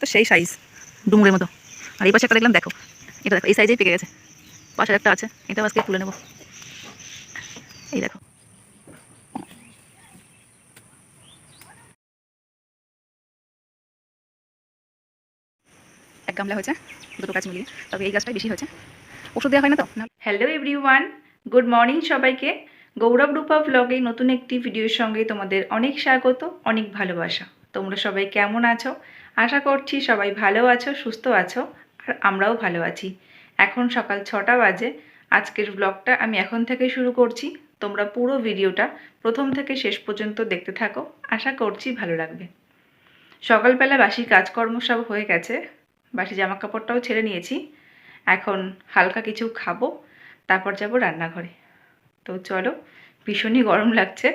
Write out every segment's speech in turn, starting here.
তো সেই সাইজ ডুমুরের মতো। আর এই পাশে একটা দেখলাম, দেখো এটা, দেখো এই সাইজেই পেকে গেছে। পাশে একটা আছে, এটা আজকে তুলে নেব। এই দেখো, এক গামলা হয়েছে, দুটো গাছ মিলিয়ে। তবে এই গাছটাই বেশি হয়েছে, ওষুধ দেওয়া হয় না তো না। হ্যালো এভরিওয়ান, গুড মর্নিং সবাইকে। গৌরব রূপা ব্লগে নতুন একটি ভিডিওর সঙ্গে তোমাদের অনেক স্বাগত, অনেক ভালোবাসা। তোমরা সবাই কেমন আছো? আশা করছি সবাই ভালো আছো, সুস্থ আছো, আর আমরাও ভালো আছি। এখন সকাল 6টা বাজে। আজকের ব্লগটা আমি এখন থেকে শুরু করছি। তোমরা পুরো ভিডিওটা প্রথম থেকে শেষ পর্যন্ত দেখতে থাকো, আশা করছি ভালো লাগবে। সকালবেলা বাসি কাজকর্ম সব হয়ে গেছে, বাসি জামা কাপড়টাও ছেড়ে নিয়েছি। এখন হালকা কিছু খাবো, তারপর যাব রান্নাঘরে। তো চলো, ভীষণই গরম লাগছে,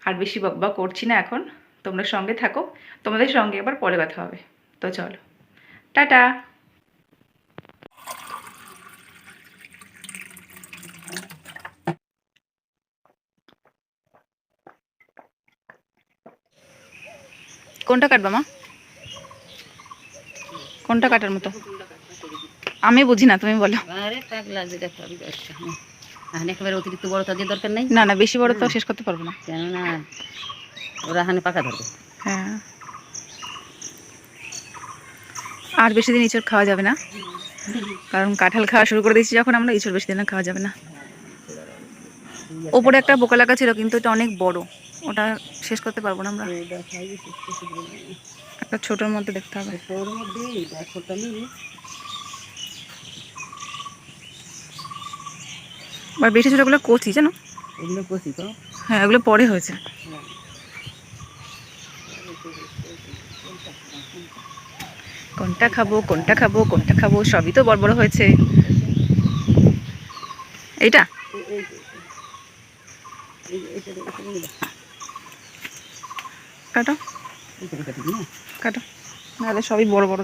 আর বেশি বকবক করছি না এখন। তোমরা সঙ্গে থাকো, তোমাদের সঙ্গে আবার পরে কথা হবে। তো চলো, টাটা। কোনটা কাটবা মা? কোনটা কাটার মতো? আমি বুঝি না, তুমি বলো। আরে পাগলা, যেটা খাবি হানে একেবারে অতিরিক্ত বড় তাদের দরকার নাই। না না, বেশি বড় তো শেষ করতে পারবো না, কেননা ওরা হানে পাকা ধরবে। হ্যাঁ, আর বেশি দিন ইঁচড় খাওয়া যাবে না, কারণ কাঁঠাল খাওয়া শুরু করে দিয়েছি যখন আমরা, ইঁচড় বেশি দিন খাওয়া যাবে না। ওপরে একটা বোকা লাগা ছিল, কিন্তু এটা অনেক বড়, ওটা শেষ করতে পারবো না আমরা। একটা ছোটোর মধ্যে দেখতে হবে। তোর মধ্যে দেখোটা নিয়ে আর বেশি ছোটোগুলো কচি, জানো? এগুলো কষি তো। হ্যাঁ, ওগুলো পরে হয়েছে। কোনটা খাবো, কোনটা খাবো, কোনটা খাবো, সবই তো বড় বড় হয়েছে। এইটা কাটো, কাটো, নাহলে সবই বড় বড়।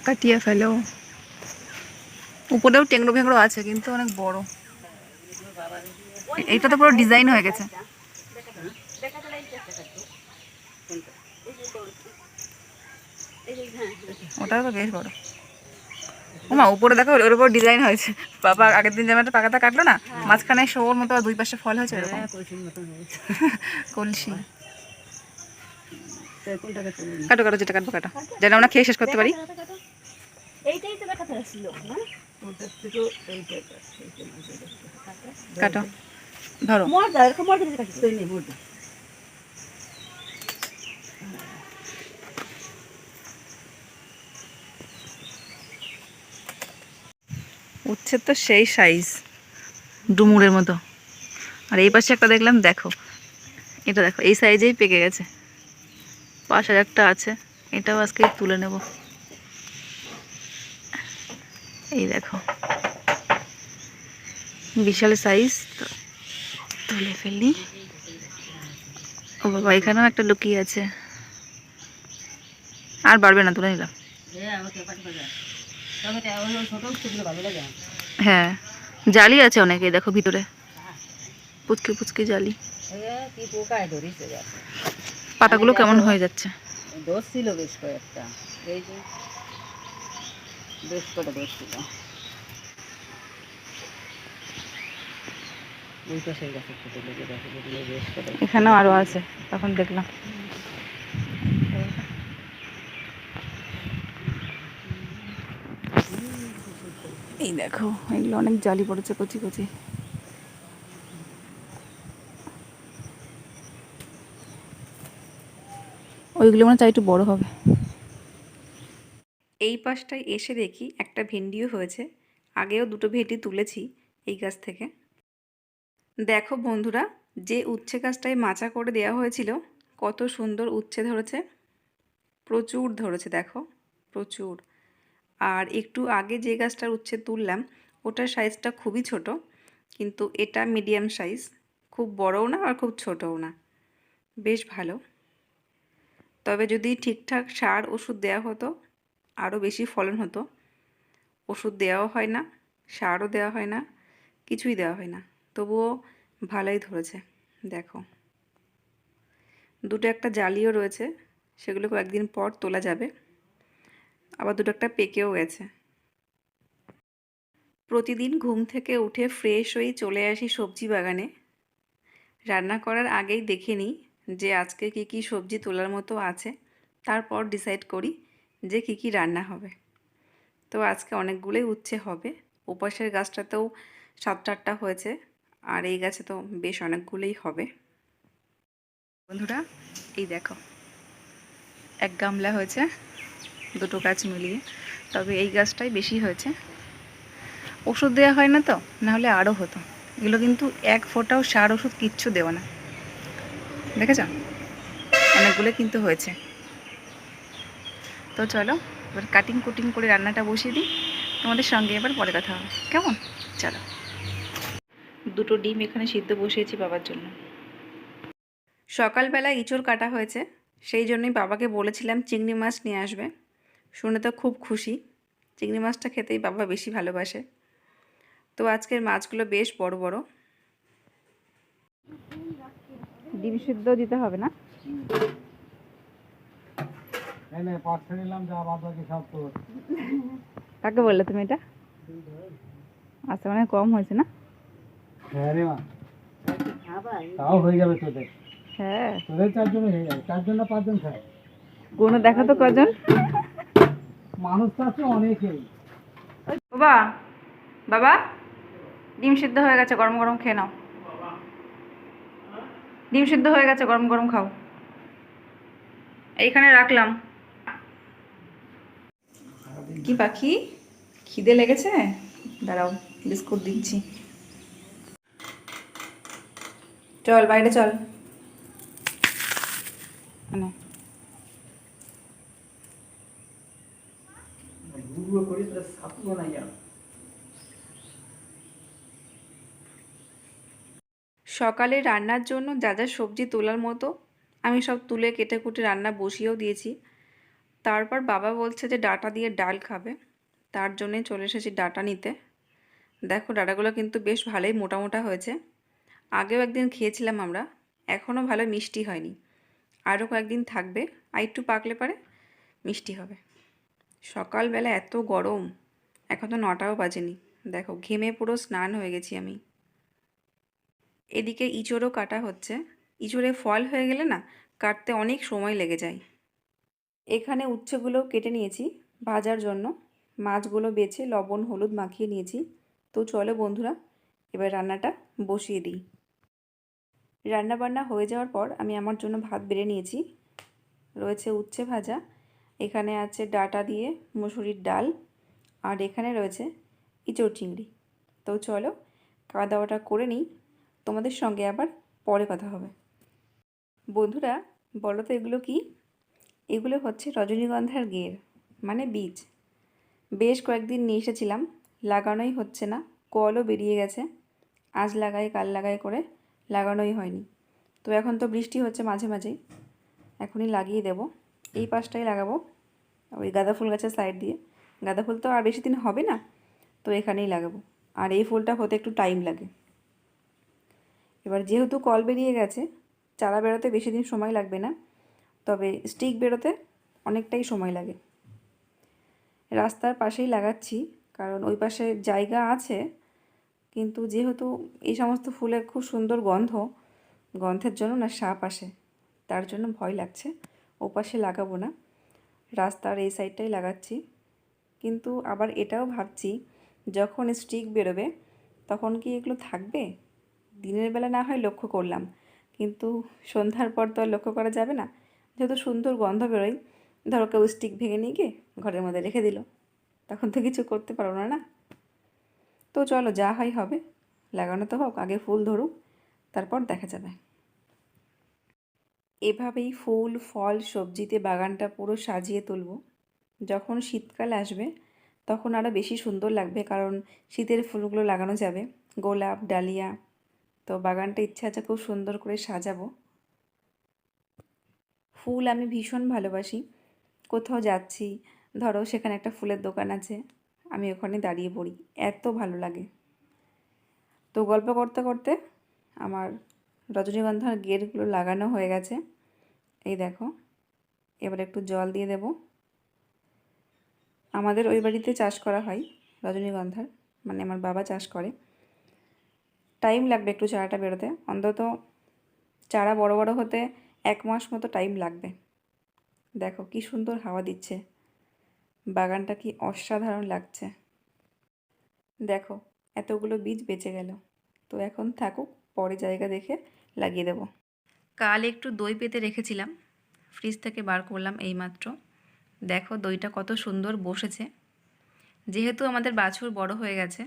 কাটিয়ে ফেলো। উপরেও টেংরো ভেংরো আছে, কিন্তু অনেক বড়। এইটা তো পুরো ডিজাইন হয়ে গেছে। ওটাও তো বেশ বড়। ওমা, উপরে দেখো, ওর উপর ডিজাইন হয়েছে। বাবা আগের দিন যেমন একটা পাকাটা কাটলো না, মাঝখানে শোর মতো দুই পাশে ফল হয়েছে এরকম। কলসি। কাটো কাটো, যেটা কাটবো কাটো, যেটা আমরা খেয়ে শেষ করতে পারি। কাটো, ধরো। উচ্ছে তো সেই সাইজ, ডুমুরের মতো। আর এই পাশে একটা দেখলাম, দেখো এটা, দেখো এই সাইজেই পেকে গেছে। পাশে একটা আছে, এটাও আজকে তুলে নেব। এই দেখো, বিশাল সাইজ, তুলে ফেললি। ও বাবা, এখানেও একটা লুকিয়ে আছে। আর বাড়বে না, তুলে নিলাম। হ্যাঁ, জালি আছে অনেকে, দেখো ভিতরে পুচকে পুচকে জালি। পাতাগুলো কেমন হয়ে যাচ্ছে। দোষ ছিল বেশ কয়েকটা, এই যে বেশ কটা দোষ ছিল। এখানেও আরো আছে, তখন দেখলাম। এই দেখো, এগুলো অনেক জালি পড়েছে, কচি কচি। ওইগুলো মনে চাই একটু বড় হবে। এই পাশটায় এসে দেখি একটা ভেন্ডিও হয়েছে। আগেও দুটো ভেন্ডি তুলেছি এই গাছ থেকে। দেখো বন্ধুরা, যে উচ্ছে গাছটায় মাচা করে দেওয়া হয়েছিল, কত সুন্দর উচ্ছে ধরেছে, প্রচুর ধরেছে দেখো, প্রচুর। আর একটু আগে যে গাছটার উচ্ছে তুললাম, ওটার সাইজটা খুবই ছোট, কিন্তু এটা মিডিয়াম সাইজ, খুব বড়ও না আর খুব ছোটও না, বেশ ভালো। তবে যদি ঠিকঠাক সার ওষুধ দেওয়া হতো, আরও বেশি ফলন হতো। ওষুধ দেওয়াও হয় না, সারও দেওয়া হয় না, কিছুই দেওয়া হয় না, তবুও ভালোই ধরেছে। দেখো, দুটো একটা জালিও রয়েছে, সেগুলো কয়েকদিন পর তোলা যাবে। আবার দুটো একটা পেকেও গেছে। প্রতিদিন ঘুম থেকে উঠে ফ্রেশ হয়ে চলে আসি সবজি বাগানে। রান্না করার আগেই দেখে নিই যে আজকে কী কী সবজি তোলার মতো আছে, তারপর ডিসাইড করি যে কী কী রান্না হবে। তো আজকে অনেকগুলোই উচ্ছে হবে। ওপাশের গাছটাতেও 7-8টা হয়েছে, আর এই গাছে তো বেশ অনেকগুলোই হবে। বন্ধুরা এই দেখো, এক গামলা হয়েছে দুটো গাছ মিলিয়ে, তবে এই গাছটাই বেশি হয়েছে। ওষুধ দেওয়া হয় না তো, নাহলে আরও হতো। এগুলো কিন্তু এক ফোঁটাও সার ওষুধ কিচ্ছু দেওয়া না, দেখেছ? অনেকগুলো কিন্তু হয়েছে। তো চলো এবার কাটিং কুটিং করে রান্নাটা বসিয়ে দিই, তোমাদের সঙ্গে এবার পরে কথা হবে, কেমন? চলো। দুটো ডিম এখানে সিদ্ধ বসিয়েছি বাবার জন্য। সকালবেলা ইঁচড় কাটা হয়েছে, সেই জন্যই বাবাকে বলেছিলাম চিংড়ি মাছ নিয়ে আসবে। শুনে তো খুব খুশি, চিংড়ি মাছটা খেতেই বাবা বেশি ভালোবাসে। তো আজকের মাছগুলো বেশ বড় বড়। ডিম সিদ্ধ দিতে হবে না? কাকে বললে তুমি এটা? আচ্ছা, মানে কম হয়েছে না? হ্যাঁ রে মা, তাও হয়ে যাবে তোদের। হ্যাঁ, তোদের 4 জনে হয়ে যাবে, 4 জন না 5 জন খায়। গুনো দেখা তো কজন। মানুষ তো আছে অনেকেই। বাবা, বাবা, ডিম সিদ্ধ হয়ে গেছে, গরম গরম খেয়ে নাও। ডিম সিদ্ধ হয়ে গেছে, গরম গরম খাও। এইখানে রাখলাম। কি পাখি, খিদে লেগেছে? দাঁড়াও, বিস্কুট দিচ্ছি। চল বাইরে চল। মানে সকালে রান্নার জন্য যা যা সবজি তোলার মতো আমি সব তুলে কেটে কুটে রান্না বসিয়েও দিয়েছি। তারপর বাবা বলছে যে ডাঁটা দিয়ে ডাল খাবে, তার জন্যই চলে এসেছি ডাঁটা নিতে। দেখো ডাঁটাগুলো কিন্তু বেশ ভালোই মোটা মোটা হয়েছে। আগেও একদিন খেয়েছিলাম আমরা, এখনও ভালো মিষ্টি হয়নি। আরও কয়েকদিন থাকবে, আর একটু পাকলে পারে মিষ্টি হবে। সকালবেলা এত গরম, এখন তো 9টাও বাজেনি। দেখো ঘেমে পুরো স্নান হয়ে গেছি আমি। এদিকে ইঁচড়ও কাটা হচ্ছে। ইঁচড়ে ফল হয়ে গেলে না কাটতে অনেক সময় লেগে যায়। এখানে উচ্ছেগুলো কেটে নিয়েছি ভাজার জন্য, মাছগুলো বেছে লবণ হলুদ মাখিয়ে নিয়েছি। তো চলো বন্ধুরা এবার রান্নাটা বসিয়ে দিই। রান্না বান্না হয়ে যাওয়ার পর আমি আমার জন্য ভাত বেড়ে নিয়েছি। রয়েছে উচ্ছে ভাজা, এখানে আছে ডাঁটা দিয়ে মুসুরির ডাল, আর এখানে রয়েছে ইঁচড় চিংড়ি। তো চলো খাওয়া দাওয়াটা করে নিই, তোমাদের সঙ্গে আবার পরে কথা হবে। বন্ধুরা বলো তো এগুলো কি? এগুলো হচ্ছে রজনীগন্ধার গের, মানে বীজ। বেশ কয়েকদিন নিয়ে এসেছিলাম, লাগানোই হচ্ছে না, কলও বেরিয়ে গেছে। আজ লাগাই কাল লাগাই করে লাগানোই হয়নি। তো এখন তো বৃষ্টি হচ্ছে মাঝে মাঝেই, এখনই লাগিয়ে দেব। এই পাশটাই লাগাবো, ওই গাঁদা ফুল গাছের সাইড দিয়ে। গাঁদা ফুল তো আর বেশি দিন হবে না, তো এখানেই লাগাবো। আর এই ফুলটা হতে একটু টাইম লাগে। এবার যেহেতু কল বেরিয়ে গেছে, চারা বেরোতে বেশি দিন সময় লাগবে না, তবে স্টিক বেরোতে অনেকটাই সময় লাগে। রাস্তার পাশেই লাগাচ্ছি, কারণ ওই পাশে জায়গা আছে, কিন্তু যেহেতু এই সমস্ত ফুলের খুব সুন্দর গন্ধ, গন্ধের জন্য না সাপ আসে, তার জন্য ভয় লাগছে। ও পাশে লাগাবো না, রাস্তার এই সাইডটাই লাগাচ্ছি। কিন্তু আবার এটাও ভাবছি, যখন স্টিক বেরোবে তখন কি এগুলো থাকবে? দিনের বেলা না হয় লক্ষ্য করলাম, কিন্তু সন্ধ্যার পর তো আর লক্ষ্য করা যাবে না। যেহেতু সুন্দর গন্ধ বেরোয়, ধরো কেউ স্টিক ভেঙে নিয়ে গিয়ে ঘরের মধ্যে রেখে দিল, তখন তো কিছু করতে পারো না না। তো চলো যা হয় হবে, লাগানো তো হোক, আগে ফুল ধরুক, তারপর দেখা যাবে। এভাবেই ফুল ফল সবজিতে বাগানটা পুরো সাজিয়ে তুলব। যখন শীতকাল আসবে তখন আরও বেশি সুন্দর লাগবে, কারণ শীতের ফুলগুলো লাগানো যাবে, গোলাপ ডালিয়া। তো বাগানটা ইচ্ছা আছে খুব সুন্দর করে সাজাবো। ফুল আমি ভীষণ ভালোবাসি। কোথাও যাচ্ছি, ধরো সেখানে একটা ফুলের দোকান আছে, আমি ওখানে দাঁড়িয়ে পড়ি, এত ভালো লাগে। তো গল্প করতে করতে আমার রজনীগন্ধার গেরগুলো লাগানো হয়ে গেছে। এই দেখো, এবার একটু জল দিয়ে দেব। আমাদের ওই বাড়িতে চাষ করা হয় রজনীগন্ধার, মানে আমার বাবা চাষ করে। টাইম লাগবে একটু চারাটা বেরোতে, অন্তত চারা বড় বড় হতে 1 মাস মতো টাইম লাগবে। দেখো কি সুন্দর হাওয়া দিচ্ছে, বাগানটা কি অসাধারণ লাগছে। দেখো এতগুলো বীজ বেঁচে গেল, তো এখন থাকুক, পরে জায়গা দেখে লাগিয়ে দেব। কাল একটু দই পেতে রেখেছিলাম, ফ্রিজ থেকে বার করলাম এইমাত্র। দেখো দইটা কত সুন্দর বসেছে। যেহেতু আমাদের বাছুর বড় হয়ে গেছে,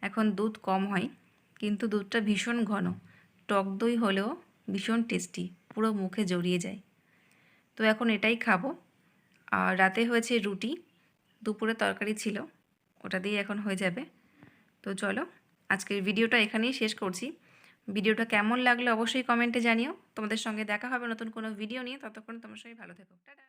এখন দুধ কম হয়, কিন্তু দুধটা ভীষণ ঘন, টক দই হলেও ভীষণ টেস্টি, পুরো মুখে জড়িয়ে যায়। তো এখন এটাই খাবো। আর রাতে হয়েছে রুটি, দুপুরে তরকারি ছিল, ওটা দিয়ে এখন হয়ে যাবে। তো চলো আজকের ভিডিওটা এখানেই শেষ করছি। ভিডিওটা কেমন লাগলো অবশ্যই কমেন্টে জানিও। তোমাদের সঙ্গে দেখা হবে নতুন কোনো ভিডিও নিয়ে, ততক্ষণ তোমার সবাই ভালো থেকো, টাটা।